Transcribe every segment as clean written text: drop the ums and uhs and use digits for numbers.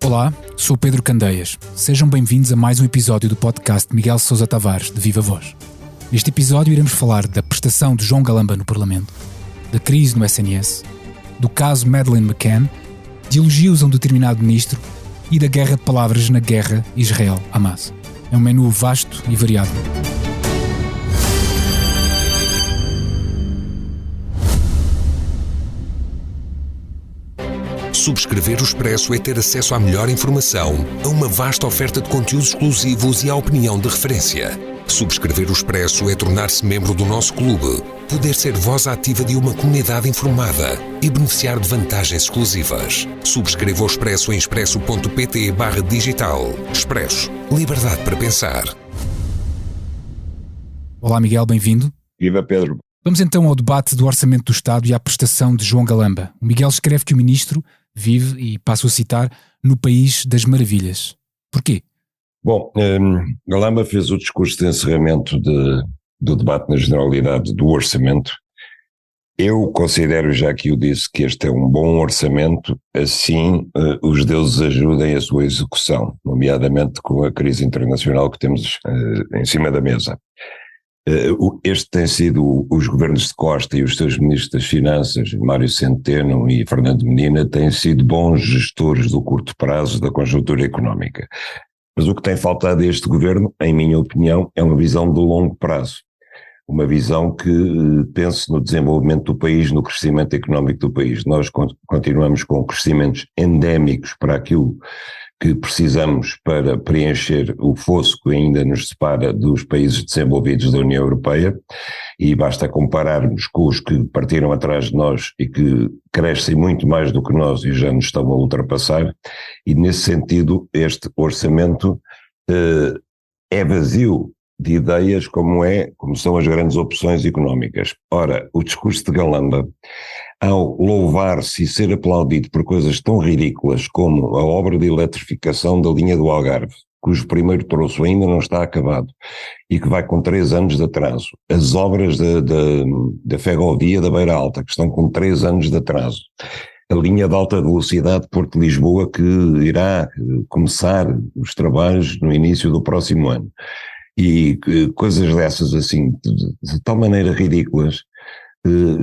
Olá, sou Pedro Candeias. Sejam bem-vindos a mais um episódio do podcast de Miguel Sousa Tavares, de Viva Voz. Neste episódio iremos falar da prestação de João Galamba no Parlamento, da crise no SNS, do caso Madeleine McCann, de elogios a um determinado ministro e da guerra de palavras na guerra Israel-Hamas. É um menu vasto e variado. Subscrever o Expresso é ter acesso à melhor informação, a uma vasta oferta de conteúdos exclusivos e à opinião de referência. Subscrever o Expresso é tornar-se membro do nosso clube, poder ser voz ativa de uma comunidade informada e beneficiar de vantagens exclusivas. Subscreva o Expresso em expresso.pt/digital. Expresso. Liberdade para pensar. Olá Miguel, bem-vindo. Viva Pedro. Vamos então ao debate do Orçamento do Estado e à prestação de João Galamba. O Miguel escreve que o ministro vive, e passo a citar, no país das maravilhas. Porquê? Bom, Galamba fez o discurso de encerramento do debate na generalidade do orçamento. Eu considero, já que o disse, que este é um bom orçamento, assim os deuses ajudem a sua execução, nomeadamente com a crise internacional que temos em cima da mesa. Este tem sido, os governos de Costa e os seus ministros das Finanças, Mário Centeno e Fernando Medina, têm sido bons gestores do curto prazo da conjuntura económica. Mas o que tem faltado a este governo, em minha opinião, é uma visão de longo prazo. Uma visão que pense no desenvolvimento do país, no crescimento económico do país. Nós continuamos com crescimentos endémicos para aquilo que precisamos para preencher o fosso que ainda nos separa dos países desenvolvidos da União Europeia, e basta compararmos com os que partiram atrás de nós e que crescem muito mais do que nós e já nos estão a ultrapassar, e nesse sentido este orçamento é vazio de ideias como são as grandes opções económicas. Ora, o discurso de Galamba, ao louvar-se e ser aplaudido por coisas tão ridículas como a obra de eletrificação da linha do Algarve, cujo primeiro troço ainda não está acabado e que vai com 3 anos de atraso, as obras da ferrovia da Beira Alta, que estão com 3 anos de atraso, a linha de alta velocidade Porto-Lisboa, que irá começar os trabalhos no início do próximo ano, e coisas dessas assim, de tal maneira ridículas,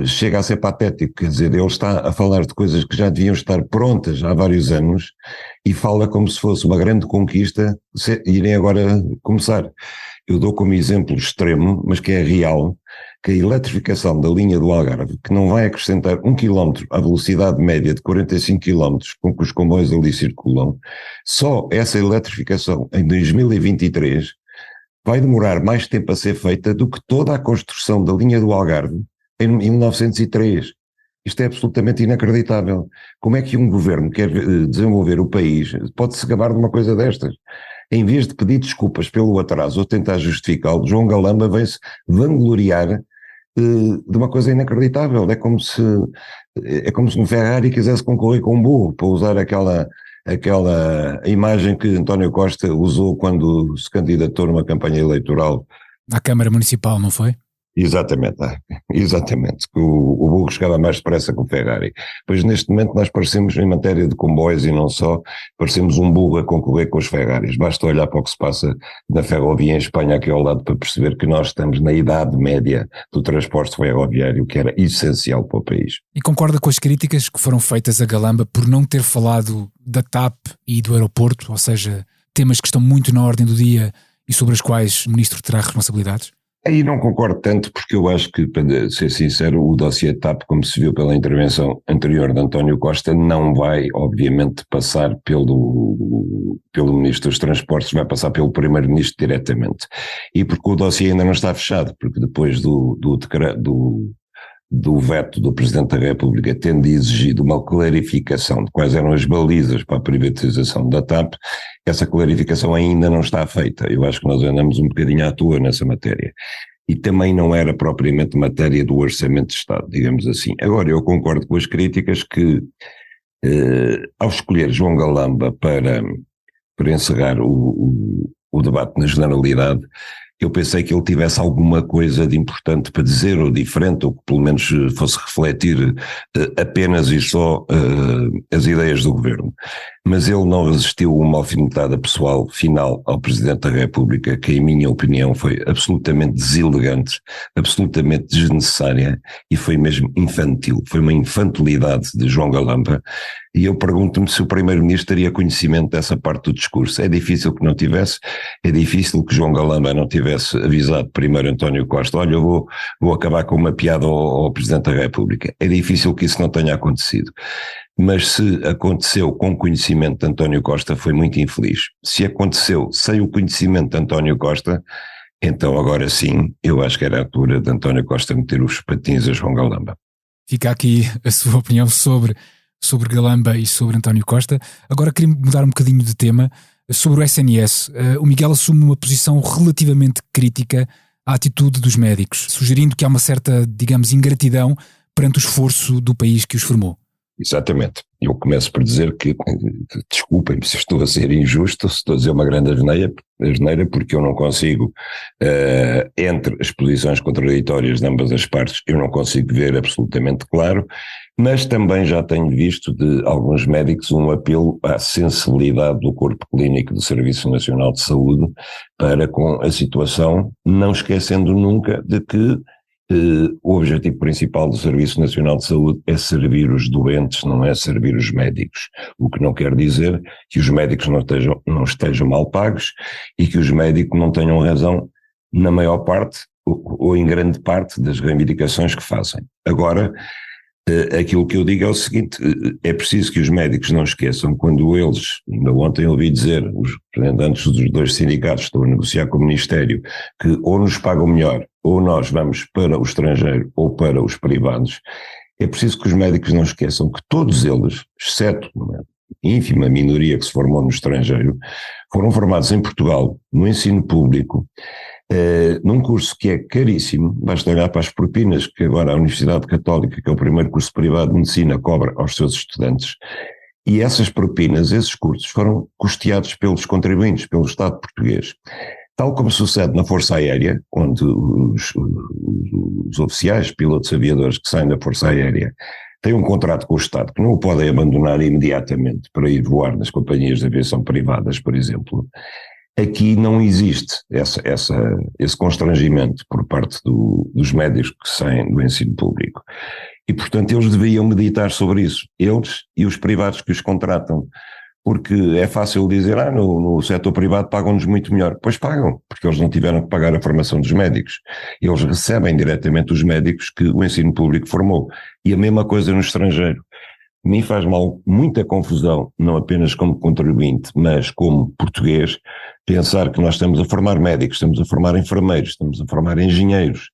chega a ser patético. Quer dizer, ele está a falar de coisas que já deviam estar prontas há vários anos e fala como se fosse uma grande conquista irem agora começar. Eu dou como exemplo extremo, mas que é real, que a eletrificação da linha do Algarve, que não vai acrescentar 1 km à velocidade média de 45 km com que os comboios ali circulam, só essa eletrificação em 2023 vai demorar mais tempo a ser feita do que toda a construção da linha do Algarve em 1903. Isto é absolutamente inacreditável. Como é que um governo quer desenvolver o país pode se gabar de uma coisa destas? Em vez de pedir desculpas pelo atraso ou tentar justificá-lo, João Galamba vem-se vangloriar de uma coisa inacreditável. É como se um Ferrari quisesse concorrer com um burro, para usar aquela imagem que António Costa usou quando se candidatou numa campanha eleitoral. À Câmara Municipal, não foi? Exatamente. O burro chegava mais depressa que o Ferrari. Pois neste momento nós parecemos, em matéria de comboios e não só, parecemos um burro a concorrer com os Ferraris. Basta olhar para o que se passa na ferrovia em Espanha aqui ao lado para perceber que nós estamos na idade média do transporte ferroviário, que era essencial para o país. E concorda com as críticas que foram feitas a Galamba por não ter falado da TAP e do aeroporto, ou seja, temas que estão muito na ordem do dia e sobre os quais o ministro terá responsabilidades? Aí não concordo tanto, porque eu acho que, para ser sincero, o dossiê TAP, como se viu pela intervenção anterior de António Costa, não vai, obviamente, passar pelo Ministro dos Transportes, vai passar pelo Primeiro-Ministro diretamente. E porque o dossiê ainda não está fechado, porque depois do veto do Presidente da República, tendo exigido uma clarificação de quais eram as balizas para a privatização da TAP, essa clarificação ainda não está feita. Eu acho que nós andamos um bocadinho à toa nessa matéria. E também não era propriamente matéria do Orçamento de Estado, digamos assim. Agora, eu concordo com as críticas que, ao escolher João Galamba para encerrar o debate na generalidade, eu pensei que ele tivesse alguma coisa de importante para dizer, ou diferente, ou que pelo menos fosse refletir apenas e só as ideias do governo. Mas ele não resistiu a uma alfinetada pessoal final ao Presidente da República, que em minha opinião foi absolutamente deselegante, absolutamente desnecessária e foi mesmo infantil, foi uma infantilidade de João Galamba. E eu pergunto-me se o Primeiro-Ministro teria conhecimento dessa parte do discurso. É difícil que não tivesse, é difícil que João Galamba não tivesse avisado primeiro António Costa, olha, eu vou acabar com uma piada ao Presidente da República. É difícil que isso não tenha acontecido. Mas se aconteceu com conhecimento de António Costa, foi muito infeliz. Se aconteceu sem o conhecimento de António Costa, então agora sim, eu acho que era a altura de António Costa meter os patins a João Galamba. Fica aqui a sua opinião sobre Galamba e sobre António Costa. Agora queria mudar um bocadinho de tema. Sobre o SNS, o Miguel assume uma posição relativamente crítica à atitude dos médicos, sugerindo que há uma certa, digamos, ingratidão perante o esforço do país que os formou. Exatamente. Eu começo por dizer que, desculpem-me se estou a ser injusto, se estou a dizer uma grande asneira, porque eu não consigo, entre as posições contraditórias de ambas as partes, eu não consigo ver absolutamente claro, mas também já tenho visto de alguns médicos um apelo à sensibilidade do corpo clínico do Serviço Nacional de Saúde para com a situação, não esquecendo nunca de que o objetivo principal do Serviço Nacional de Saúde é servir os doentes, não é servir os médicos. O que não quer dizer que os médicos não estejam mal pagos e que os médicos não tenham razão na maior parte ou em grande parte das reivindicações que fazem. Agora, aquilo que eu digo é o seguinte, é preciso que os médicos não esqueçam quando eles, ainda ontem ouvi dizer, os representantes dos dois sindicatos que estão a negociar com o Ministério, que ou nos pagam melhor, ou nós vamos para o estrangeiro ou para os privados, é preciso que os médicos não esqueçam que todos eles, exceto uma ínfima minoria que se formou no estrangeiro, foram formados em Portugal, no ensino público, num curso que é caríssimo, basta olhar para as propinas que agora a Universidade Católica, que é o primeiro curso privado de medicina, cobra aos seus estudantes, e essas propinas, esses cursos, foram custeados pelos contribuintes, pelo Estado português. Tal como sucede na Força Aérea, onde os oficiais, pilotos aviadores que saem da Força Aérea têm um contrato com o Estado que não o podem abandonar imediatamente para ir voar nas companhias de aviação privadas, por exemplo. Aqui não existe esse constrangimento por parte dos médicos que saem do ensino público. E, portanto, eles deviam meditar sobre isso, eles e os privados que os contratam, porque é fácil dizer, no setor privado pagam-nos muito melhor. Pois pagam, porque eles não tiveram que pagar a formação dos médicos. Eles recebem diretamente os médicos que o ensino público formou. E a mesma coisa no estrangeiro. Me faz muita confusão, não apenas como contribuinte, mas como português, pensar que nós estamos a formar médicos, estamos a formar enfermeiros, estamos a formar engenheiros,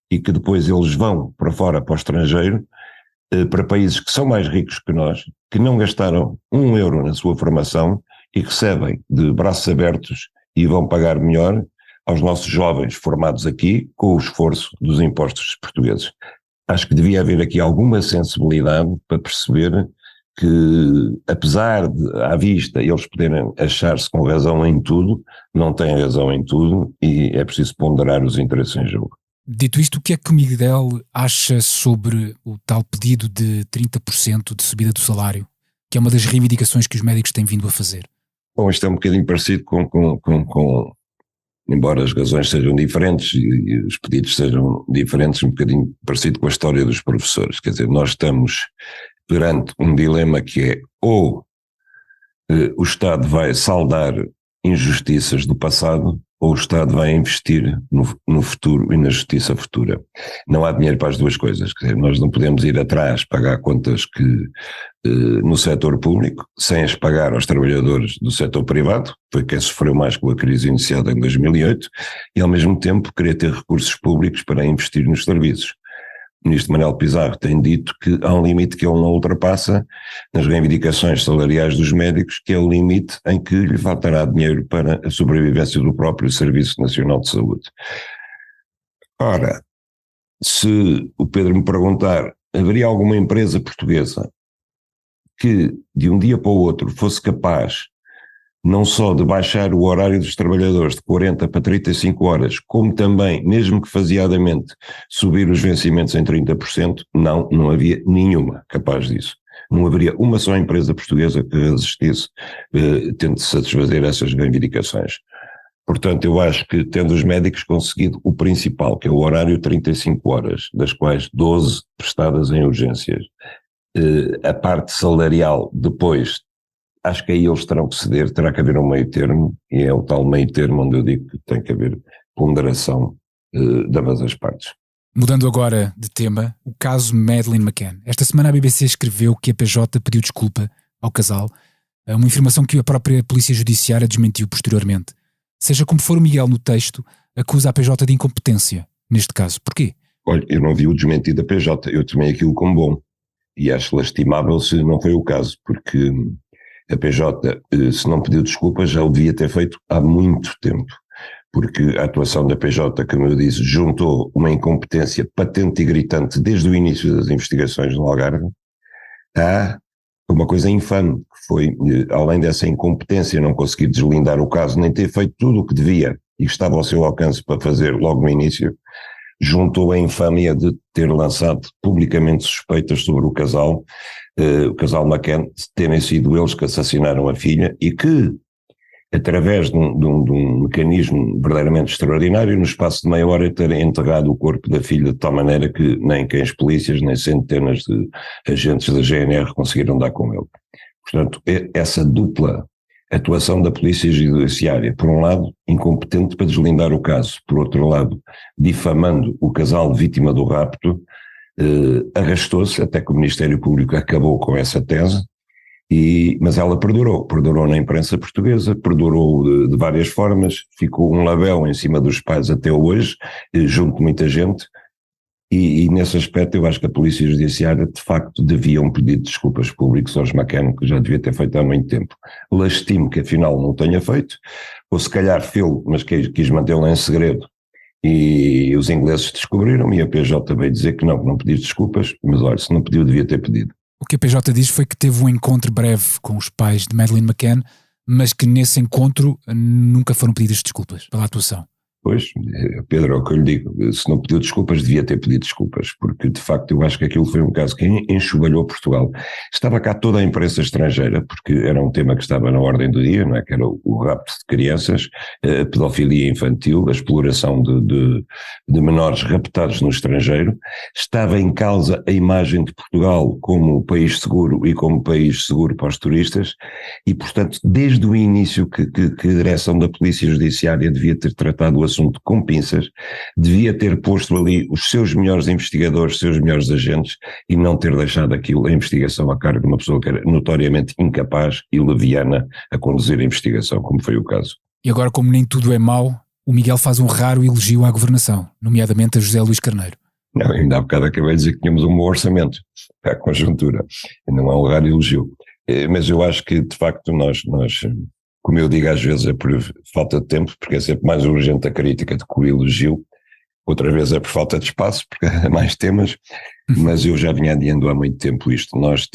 e que depois eles vão para fora, para o estrangeiro, para países que são mais ricos que nós, que não gastaram €1 na sua formação e recebem de braços abertos e vão pagar melhor aos nossos jovens formados aqui com o esforço dos impostos portugueses. Acho que devia haver aqui alguma sensibilidade para perceber que, apesar de, à vista, eles poderem achar-se com razão em tudo, não têm razão em tudo e é preciso ponderar os interesses em jogo. Dito isto, o que é que o Miguel acha sobre o tal pedido de 30% de subida do salário, que é uma das reivindicações que os médicos têm vindo a fazer? Bom, isto é um bocadinho parecido com embora as razões sejam diferentes e os pedidos sejam diferentes, um bocadinho parecido com a história dos professores. Quer dizer, nós estamos perante um dilema que é ou o Estado vai saldar injustiças do passado ou o Estado vai investir no futuro e na justiça futura. Não há dinheiro para as duas coisas. Quer dizer, nós não podemos ir atrás pagar contas que no setor público, sem as pagar aos trabalhadores do setor privado, foi quem sofreu mais com a crise iniciada em 2008, e ao mesmo tempo querer ter recursos públicos para investir nos serviços. O ministro Manuel Pizarro tem dito que há um limite que ele não ultrapassa nas reivindicações salariais dos médicos, que é o limite em que lhe faltará dinheiro para a sobrevivência do próprio Serviço Nacional de Saúde. Ora, se o Pedro me perguntar, haveria alguma empresa portuguesa que de um dia para o outro fosse capaz não só de baixar o horário dos trabalhadores de 40 para 35 horas, como também, mesmo que faseadamente, subir os vencimentos em 30%, não havia nenhuma capaz disso. Não haveria uma só empresa portuguesa que resistisse, tente satisfazer essas reivindicações. Portanto, eu acho que, tendo os médicos conseguido o principal, que é o horário de 35 horas, das quais 12 prestadas em urgências, a parte salarial depois, acho que aí eles terão que ceder, terá que haver um meio termo, e é o tal meio termo onde eu digo que tem que haver ponderação de ambas as partes. Mudando agora de tema, o caso Madeleine McCann. Esta semana a BBC escreveu que a PJ pediu desculpa ao casal, uma informação que a própria Polícia Judiciária desmentiu posteriormente. Seja como for, o Miguel, no texto, acusa a PJ de incompetência, neste caso. Porquê? Olha, eu não vi o desmentido da PJ, eu tomei aquilo como bom, e acho lastimável se não foi o caso, porque a PJ, se não pediu desculpas, já o devia ter feito há muito tempo, porque a atuação da PJ, como eu disse, juntou uma incompetência patente e gritante desde o início das investigações no Algarve a uma coisa infame, que foi, além dessa incompetência, não conseguir deslindar o caso, nem ter feito tudo o que devia e que estava ao seu alcance para fazer logo no início, juntou a infâmia de ter lançado publicamente suspeitas sobre o casal McCann, terem sido eles que assassinaram a filha e que, através de um mecanismo verdadeiramente extraordinário, no espaço de meia hora terem enterrado o corpo da filha de tal maneira que nem cães polícias, nem centenas de agentes da GNR conseguiram dar com ele. Portanto, essa dupla atuação da Polícia Judiciária, por um lado, incompetente para deslindar o caso, por outro lado, difamando o casal vítima do rapto, arrastou-se até que o Ministério Público acabou com essa tese, mas ela perdurou na imprensa portuguesa, perdurou de várias formas, ficou um labéu em cima dos pais até hoje, junto de muita gente, e nesse aspecto eu acho que a Polícia Judiciária de facto devia um pedido de desculpas públicos aos McCann, que já devia ter feito há muito tempo. Lastimo que afinal não tenha feito, ou se calhar fez, mas quis mantê-lo em segredo, e os ingleses descobriram, e a PJ veio dizer que não pediu desculpas, mas olha, se não pediu devia ter pedido. O que a PJ diz foi que teve um encontro breve com os pais de Madeleine McCann, mas que nesse encontro nunca foram pedidas desculpas pela atuação. Pois, Pedro, é o que eu lhe digo, se não pediu desculpas devia ter pedido desculpas, porque de facto eu acho que aquilo foi um caso que enxovalhou Portugal. Estava cá toda a imprensa estrangeira, porque era um tema que estava na ordem do dia, não é? Que era o rapto de crianças, a pedofilia infantil, a exploração de menores raptados no estrangeiro. Estava em causa a imagem de Portugal como país seguro e como país seguro para os turistas, e portanto desde o início que a direção da Polícia Judiciária devia ter tratado o assunto com pinças, devia ter posto ali os seus melhores investigadores, os seus melhores agentes, e não ter deixado aquilo, a investigação a cargo de uma pessoa que era notoriamente incapaz e leviana a conduzir a investigação, como foi o caso. E agora, como nem tudo é mau, o Miguel faz um raro elogio à governação, nomeadamente a José Luís Carneiro. Não, ainda há bocado acabei de dizer que tínhamos um bom orçamento, à conjuntura, não é um raro elogio. Mas eu acho que, de facto, nós, como eu digo às vezes, é por falta de tempo, porque é sempre mais urgente a crítica do que o elogio, outra vez é por falta de espaço, porque há mais temas, mas eu já vinha adiando há muito tempo isto. Nós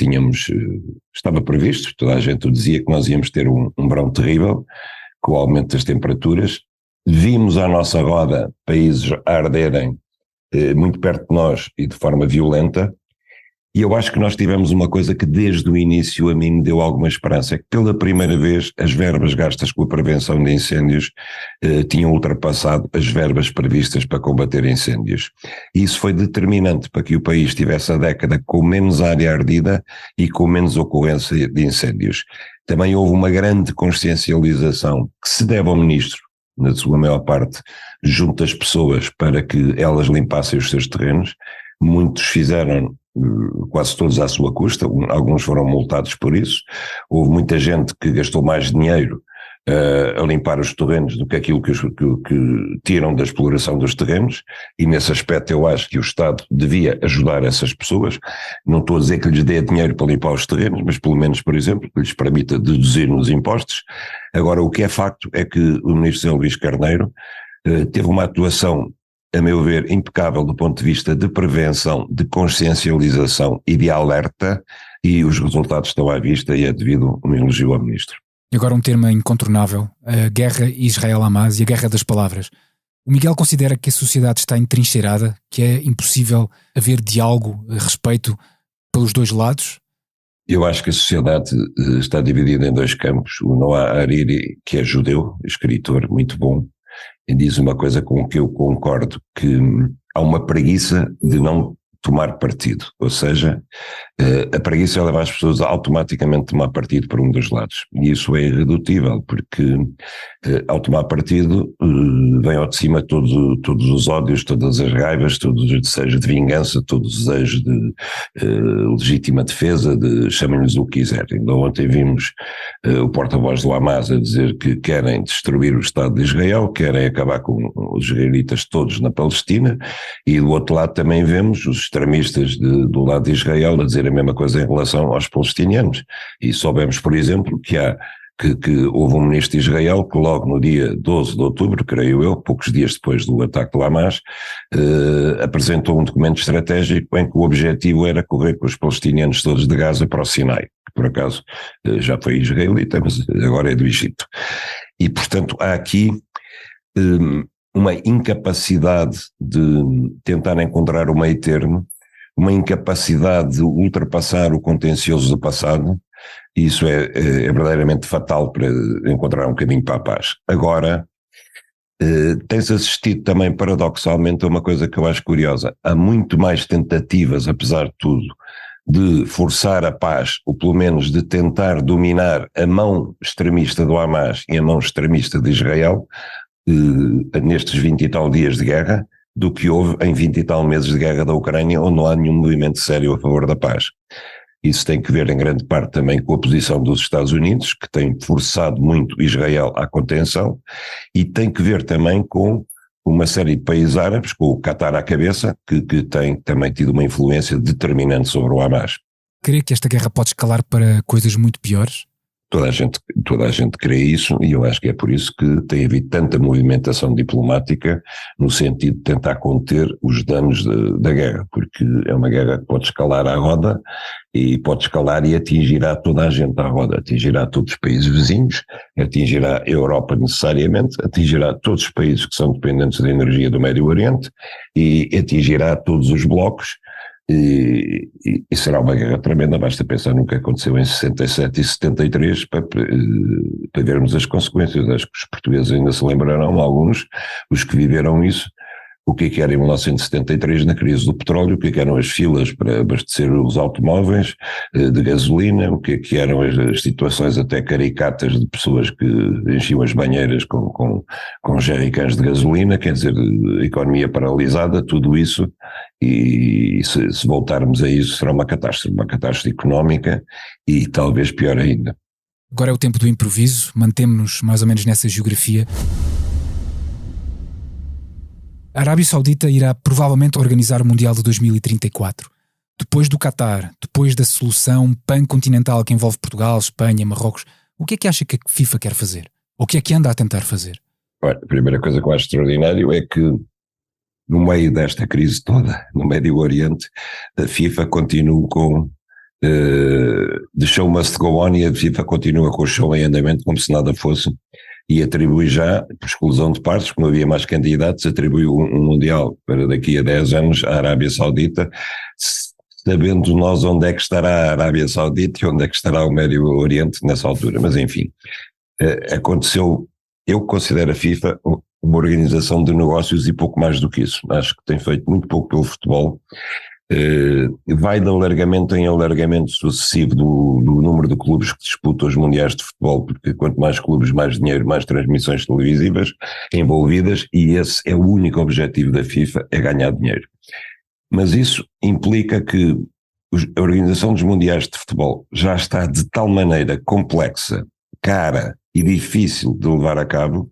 estava previsto, toda a gente o dizia, que nós íamos ter um verão terrível, com o aumento das temperaturas. Vimos à nossa roda países a arderem muito perto de nós e de forma violenta. E eu acho que nós tivemos uma coisa que desde o início a mim me deu alguma esperança, é que pela primeira vez as verbas gastas com a prevenção de incêndios tinham ultrapassado as verbas previstas para combater incêndios. E isso foi determinante para que o país tivesse a década com menos área ardida e com menos ocorrência de incêndios. Também houve uma grande consciencialização que se deve ao Ministro, na sua maior parte, junto às pessoas para que elas limpassem os seus terrenos. Muitos fizeram, quase todos à sua custa, alguns foram multados por isso. Houve muita gente que gastou mais dinheiro a limpar os terrenos do que aquilo que tiram da exploração dos terrenos, e nesse aspecto eu acho que o Estado devia ajudar essas pessoas. Não estou a dizer que lhes dê dinheiro para limpar os terrenos, mas pelo menos, por exemplo, que lhes permita deduzir nos impostos. Agora, o que é facto é que o Ministro José Luís Carneiro teve uma atuação, a meu ver, impecável do ponto de vista de prevenção, de consciencialização e de alerta, e os resultados estão à vista, e é devido um elogio ao Ministro. E agora um termo incontornável, a guerra Israel-Hamas e a guerra das palavras. O Miguel considera que a sociedade está entrincheirada, que é impossível haver diálogo a respeito pelos dois lados? Eu acho que a sociedade está dividida em dois campos. O Noah Hariri, que é judeu, escritor muito bom, e diz uma coisa com que eu concordo, que há uma preguiça de não tomar partido, ou seja, a preguiça leva as pessoas a automaticamente tomar partido por um dos lados, e isso é irredutível, porque ao tomar partido vem ao de cima todos os ódios, todas as raivas, todos os desejos de vingança, todos os desejos de legítima defesa, chamem-lhes o que quiserem. Então, ontem vimos o porta-voz do Hamas a dizer que querem destruir o Estado de Israel, querem acabar com os israelitas todos na Palestina, e do outro lado também vemos os extremistas do lado de Israel a dizer a mesma coisa em relação aos palestinianos. E soubemos, por exemplo, que houve um ministro de Israel que logo no dia 12 de outubro, creio eu, poucos dias depois do ataque do Hamas, apresentou um documento estratégico em que o objetivo era correr com os palestinianos todos de Gaza para o Sinai, que por acaso já foi israelita, mas agora é do Egito. E portanto há aqui uma incapacidade de tentar encontrar o meio termo, uma incapacidade de ultrapassar o contencioso do passado, e isso é verdadeiramente fatal para encontrar um caminho para a paz. Agora, tem-se assistido também paradoxalmente a uma coisa que eu acho curiosa. Há muito mais tentativas, apesar de tudo, de forçar a paz, ou pelo menos de tentar dominar a mão extremista do Hamas e a mão extremista de Israel, nestes 20 e tal dias de guerra, do que houve em 20 e tal meses de guerra da Ucrânia, onde não há nenhum movimento sério a favor da paz. Isso tem que ver em grande parte também com a posição dos Estados Unidos, que tem forçado muito Israel à contenção, e tem que ver também com uma série de países árabes, com o Qatar à cabeça, que tem também tido uma influência determinante sobre o Hamas. Crê que esta guerra pode escalar para coisas muito piores? Toda a gente crê isso, e eu acho que é por isso que tem havido tanta movimentação diplomática no sentido de tentar conter os danos da guerra, porque é uma guerra que pode escalar à roda, e pode escalar e atingirá toda a gente à roda, atingirá todos os países vizinhos, atingirá a Europa necessariamente, atingirá todos os países que são dependentes da energia do Médio Oriente, e atingirá todos os blocos. E será uma guerra tremenda, basta pensar no que aconteceu em 67 e 73 para vermos as consequências. Acho que os portugueses ainda se lembrarão, alguns, os que viveram isso, o que era em 1973 na crise do petróleo, o que eram as filas para abastecer os automóveis de gasolina, o que eram as situações até caricatas de pessoas que enchiam as banheiras com jerrycans de gasolina, quer dizer, economia paralisada, tudo isso, e se voltarmos a isso será uma catástrofe económica e talvez pior ainda. Agora é o tempo do improviso, mantemos-nos mais ou menos nessa geografia. A Arábia Saudita irá provavelmente organizar o Mundial de 2034. Depois do Qatar, depois da solução pan-continental que envolve Portugal, Espanha, Marrocos, o que é que acha que a FIFA quer fazer? Ou o que é que anda a tentar fazer? Olha, a primeira coisa que eu acho extraordinário é que, no meio desta crise toda, no Médio Oriente, a FIFA continua com the show must go on, e a FIFA continua com o show em andamento como se nada fosse, e atribui já, por exclusão de partes, como havia mais candidatos, atribui um Mundial para daqui a 10 anos à Arábia Saudita, sabendo nós onde é que estará a Arábia Saudita e onde é que estará o Médio Oriente nessa altura. Mas enfim, aconteceu. Eu considero a FIFA uma organização de negócios e pouco mais do que isso. Acho que tem feito muito pouco pelo futebol. Vai de alargamento em alargamento sucessivo do número de clubes que disputam os mundiais de futebol, porque quanto mais clubes, mais dinheiro, mais transmissões televisivas envolvidas, e esse é o único objetivo da FIFA, é ganhar dinheiro. Mas isso implica que a organização dos mundiais de futebol já está de tal maneira complexa, cara e difícil de levar a cabo,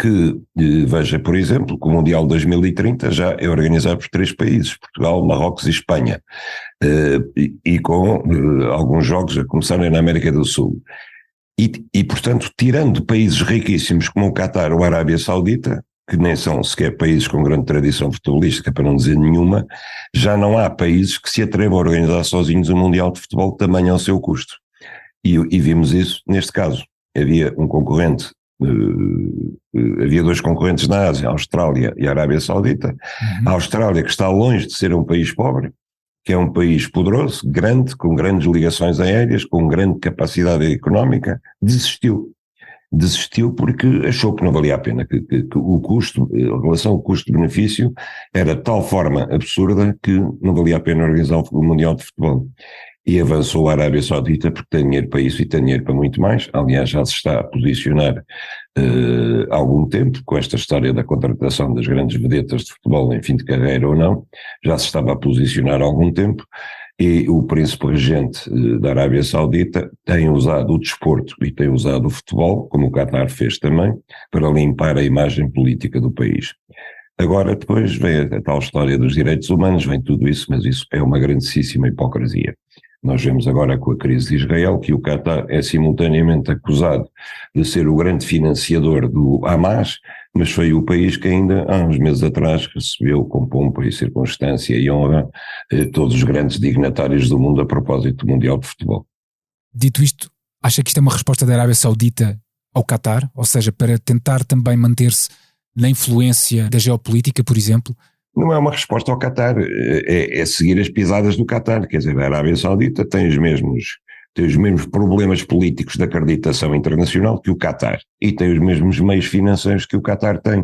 que veja, por exemplo, que o Mundial 2030 já é organizado por 3 países, Portugal, Marrocos e Espanha, e com alguns jogos a começarem na América do Sul. E, portanto, tirando países riquíssimos como o Qatar ou a Arábia Saudita, que nem são sequer países com grande tradição futebolística, para não dizer nenhuma, já não há países que se atrevam a organizar sozinhos um Mundial de Futebol também ao seu custo. E vimos isso neste caso. havia um concorrente, havia dois concorrentes na Ásia, a Austrália e a Arábia Saudita. A Austrália, que está longe de ser um país pobre, que é um país poderoso, grande, com grandes ligações aéreas, com grande capacidade económica, desistiu porque achou que não valia a pena, que o custo, a relação custo-benefício era de tal forma absurda que não valia a pena organizar o Mundial de Futebol. E avançou a Arábia Saudita porque tem dinheiro para isso e tem dinheiro para muito mais. Aliás, já se está a posicionar há algum tempo, com esta história da contratação das grandes vedetas de futebol em fim de carreira ou não, já se estava a posicionar há algum tempo. E o príncipe regente da Arábia Saudita tem usado o desporto e tem usado o futebol, como o Qatar fez também, para limpar a imagem política do país. Agora depois vem a tal história dos direitos humanos, vem tudo isso, mas isso é uma grandíssima hipocrisia. Nós vemos agora com a crise de Israel que o Qatar é simultaneamente acusado de ser o grande financiador do Hamas, mas foi o país que ainda há uns meses atrás recebeu com pompa e circunstância e honra todos os grandes dignatários do mundo a propósito do Mundial de Futebol. Dito isto, acha que isto é uma resposta da Arábia Saudita ao Qatar? Ou seja, para tentar também manter-se na influência da geopolítica, por exemplo? Não é uma resposta ao Qatar, é seguir as pisadas do Qatar. Quer dizer, a Arábia Saudita tem os mesmos problemas políticos de acreditação internacional que o Qatar e tem os mesmos meios financeiros que o Qatar tem.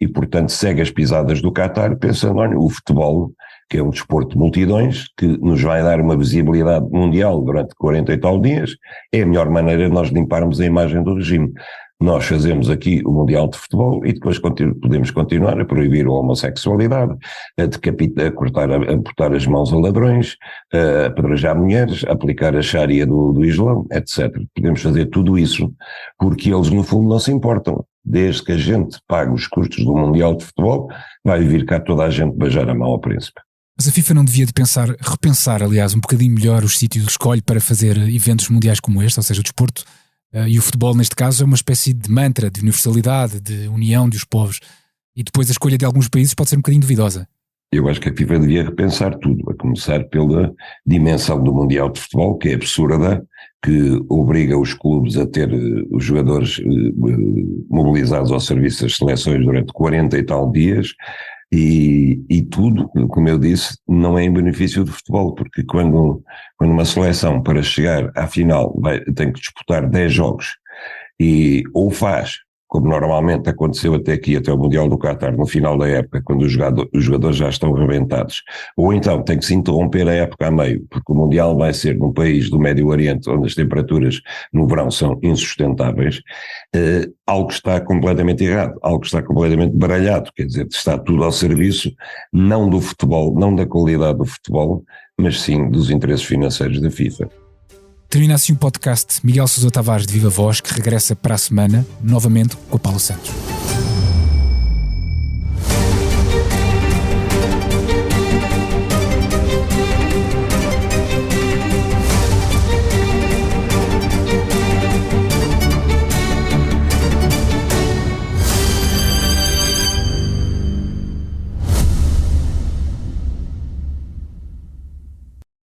E, portanto, segue as pisadas do Qatar pensando, olha, o futebol, que é um desporto de multidões, que nos vai dar uma visibilidade mundial durante 40 e tal dias, é a melhor maneira de nós limparmos a imagem do regime. Nós fazemos aqui o Mundial de Futebol e depois podemos continuar a proibir a homossexualidade, a amputar as mãos a ladrões, a apedrejar mulheres, a aplicar a Sharia do Islão, etc. Podemos fazer tudo isso porque eles no fundo não se importam. Desde que a gente pague os custos do Mundial de Futebol, vai vir cá toda a gente beijar a mão ao príncipe. Mas a FIFA não devia de repensar, aliás, um bocadinho melhor os sítios que escolhe para fazer eventos mundiais como este, ou seja, o desporto e o futebol neste caso é uma espécie de mantra, de universalidade, de união dos povos, e depois a escolha de alguns países pode ser um bocadinho duvidosa. Eu acho que a FIFA devia repensar tudo, a começar pela dimensão do Mundial de Futebol, que é absurda, que obriga os clubes a ter os jogadores mobilizados ao serviço das seleções durante 40 e tal dias, e tudo, como eu disse, não é em benefício do futebol, porque quando uma seleção para chegar à final tem que disputar 10 jogos e ou faz, como normalmente aconteceu até aqui, até o Mundial do Qatar, no final da época, quando os jogadores já estão rebentados, ou então tem que se interromper a época a meio, porque o Mundial vai ser num país do Médio Oriente, onde as temperaturas no verão são insustentáveis, algo está completamente errado, algo está completamente baralhado, quer dizer, está tudo ao serviço, não do futebol, não da qualidade do futebol, mas sim dos interesses financeiros da FIFA. Termina assim o podcast Miguel Sousa Tavares de Viva Voz, que regressa para a semana, novamente com o Paulo Santos.